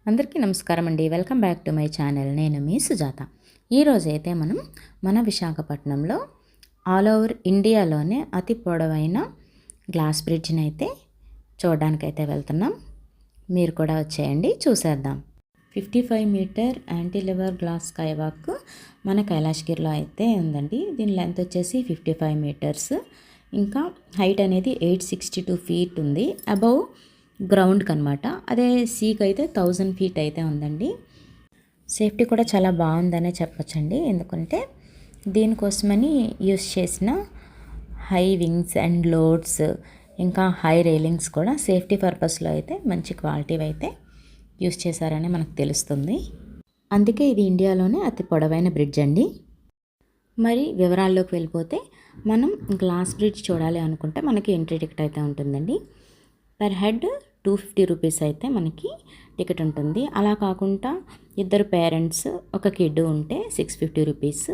అందరికీ నమస్కారం అండి. Welcome back to my channel. నేను మీ సుజాత. ఈరోజైతే మనం మన విశాఖపట్నంలో ఆల్ ఓవర్ ఇండియాలోనే అతి పొడవైన గ్లాస్ బ్రిడ్జ్ని అయితే చూడడానికైతే వెళ్తున్నాం. మీరు కూడా వచ్చేయండి, చూసేద్దాం. 55 మీటర్ యాంటీలివర్ గ్లాస్ స్కై వాక్ మన కైలాసగిరిలో అయితే ఉందండి. దీని లెంత్ వచ్చేసి 55 మీటర్స్, ఇంకా హైట్ అనేది 862 ఫీట్ ఉంది అబౌవ్ గ్రౌండ్కి అనమాట. అదే సీకి అయితే 1000 ఫీట్ అయితే ఉందండి. సేఫ్టీ కూడా చాలా బాగుందనే చెప్పచ్చండి, ఎందుకంటే దీనికోసమని యూస్ చేసిన హై వింగ్స్ అండ్ లోడ్స్, ఇంకా హై రైలింగ్స్ కూడా సేఫ్టీ పర్పస్లో అయితే మంచి క్వాలిటీ అయితే యూస్ చేశారని మనకు తెలుస్తుంది. అందుకే ఇది ఇండియాలోనే అతి పొడవైన బ్రిడ్జ్ అండి. మరి వివరాల్లోకి వెళ్ళిపోతే, మనం గ్లాస్ బ్రిడ్జ్ చూడాలి అనుకుంటే మనకి ఎంట్రీ టికెట్ అయితే ఉంటుందండి. పర్ హెడ్ 250 రూపీస్ అయితే మనకి టికెట్ ఉంటుంది. అలా కాకుండా ఇద్దరు పేరెంట్స్ ఒక కిడ్ ఉంటే 650 రూపీస్,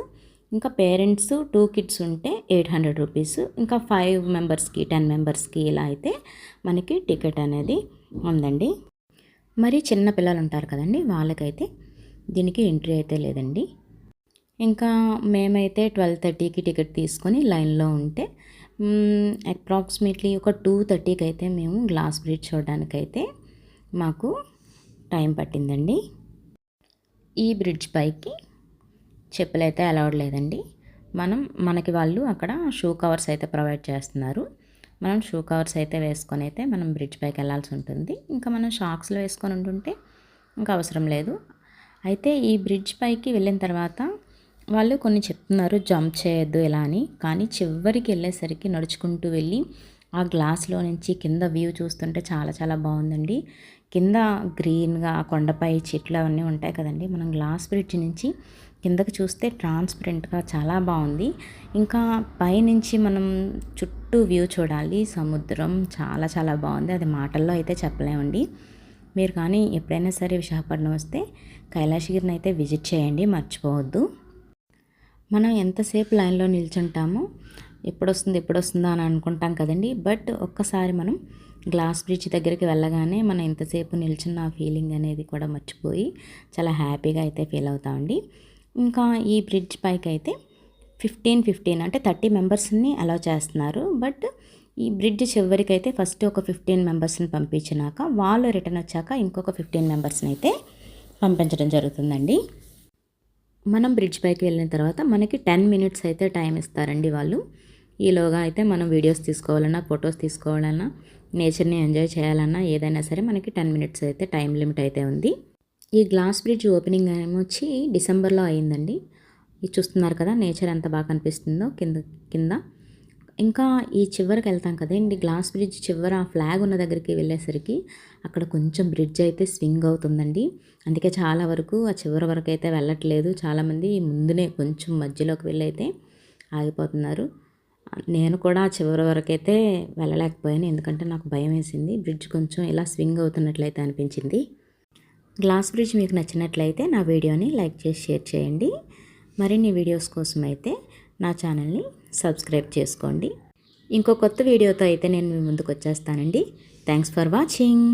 ఇంకా పేరెంట్స్ 2 కిడ్స్ ఉంటే 800 రూపీస్, ఇంకా 5 మెంబర్స్కి 10 మెంబర్స్కి ఇలా అయితే మనకి టికెట్ అనేది ఉందండి. మరి చిన్న పిల్లలు ఉంటారు కదండి, వాళ్ళకైతే దీనికి ఎంట్రీ అయితే లేదండి. ఇంకా మేమైతే 12:30కి టికెట్ తీసుకొని లైన్లో ఉంటే అప్రాక్సిమేట్లీ ఒక 2:30కి అయితే మేము గ్లాస్ బ్రిడ్జ్ చూడడానికైతే మాకు టైం పట్టిందండి. ఈ బ్రిడ్జ్ పైకి చెప్పులైతే అలౌడ్ లేదండి. మనకి వాళ్ళు అక్కడ షూ కవర్స్ అయితే ప్రొవైడ్ చేస్తున్నారు. మనం షూ కవర్స్ అయితే వేసుకొని అయితే మనం బ్రిడ్జ్ పైకి వెళ్ళాల్సి ఉంటుంది. ఇంకా మనం షాక్స్లో వేసుకొని ఉంటుంటే ఇంకా అవసరం లేదు. అయితే ఈ బ్రిడ్జ్ పైకి వెళ్ళిన తర్వాత వాళ్ళు కొన్ని చెప్తున్నారు, జంప్ చేయొద్దు ఇలా అని. కానీ చివరికి వెళ్ళేసరికి నడుచుకుంటూ వెళ్ళి ఆ గ్లాస్లో నుంచి కింద వ్యూ చూస్తుంటే చాలా చాలా బాగుందండి. కింద గ్రీన్గా కొండపై చెట్లు అవన్నీ ఉంటాయి కదండి. మనం గ్లాస్ బ్రిడ్జ్ నుంచి కిందకి చూస్తే ట్రాన్స్పరెంట్గా చాలా బాగుంది. ఇంకా పైనుంచి మనం చుట్టూ వ్యూ చూడాలి, సముద్రం చాలా చాలా బాగుంది. అది మాటల్లో అయితే చెప్పలేమండి. మీరు కానీ ఎప్పుడైనా సరే విశాఖపట్నం వస్తే కైలాసగిరిని అయితే విజిట్ చేయండి, మర్చిపోవద్దు. మనం ఎంతసేపు లైన్లో నిల్చుంటామో ఎప్పుడొస్తుందా అని అనుకుంటాం కదండి. బట్ ఒక్కసారి మనం గ్లాస్ బ్రిడ్జ్ దగ్గరికి వెళ్ళగానే మనం ఎంతసేపు నిల్చున్న ఫీలింగ్ అనేది కూడా మర్చిపోయి చాలా హ్యాపీగా అయితే ఫీల్ అవుతామండి. ఇంకా ఈ బ్రిడ్జ్ పైకి అయితే 15 అంటే 30 మెంబర్స్ని అలౌ చేస్తున్నారు. బట్ ఈ బ్రిడ్జ్ చివరికి అయితే ఫస్ట్ ఒక 15 మెంబర్స్ని పంపించినాక వాళ్ళు రిటర్న్ వచ్చాక ఇంకొక 15 మెంబర్స్ని అయితే పంపించడం జరుగుతుందండి. మనం బ్రిడ్జ్ పైకి వెళ్ళిన తర్వాత మనకి 10 మినిట్స్ అయితే టైం ఇస్తారండి వాళ్ళు. ఈలోగా అయితే మనం వీడియోస్ తీసుకోవాలన్నా, ఫొటోస్ తీసుకోవాలన్నా, నేచర్ని ఎంజాయ్ చేయాలన్నా ఏదైనా సరే మనకి 10 మినిట్స్ అయితే టైం లిమిట్ అయితే ఉంది. ఈ గ్లాస్ బ్రిడ్జ్ ఓపెనింగ్ ఏమొచ్చి డిసెంబర్లో అయిందండి. ఇది చూస్తున్నారు కదా, నేచర్ ఎంత బాగా కనిపిస్తుందో కింద. ఇంకా ఈ చివరికి వెళ్తాం కదండి, గ్లాస్ బ్రిడ్జ్ చివర ఫ్లాగ్ ఉన్న దగ్గరికి వెళ్ళేసరికి అక్కడ కొంచెం బ్రిడ్జ్ అయితే స్వింగ్ అవుతుందండి. అందుకే చాలా వరకు ఆ చివరి వరకు అయితే వెళ్ళట్లేదు. చాలామంది ముందునే కొంచెం మధ్యలోకి వెళ్ళి అయితే ఆగిపోతున్నారు. నేను కూడా చివరి వరకు అయితే వెళ్ళలేకపోయాను, ఎందుకంటే నాకు భయం వేసింది. బ్రిడ్జ్ కొంచెం ఇలా స్వింగ్ అవుతున్నట్లయితే అనిపించింది. గ్లాస్ బ్రిడ్జ్ మీకు నచ్చినట్లయితే నా వీడియోని లైక్ చేసి షేర్ చేయండి. మరిన్ని వీడియోస్ కోసం అయితే నా ఛానల్ని సబ్స్క్రైబ్ చేసుకోండి. ఇంకో కొత్త వీడియోతో అయితే నేను మీ ముందుకు వచ్చేస్తానండి. Thanks for watching.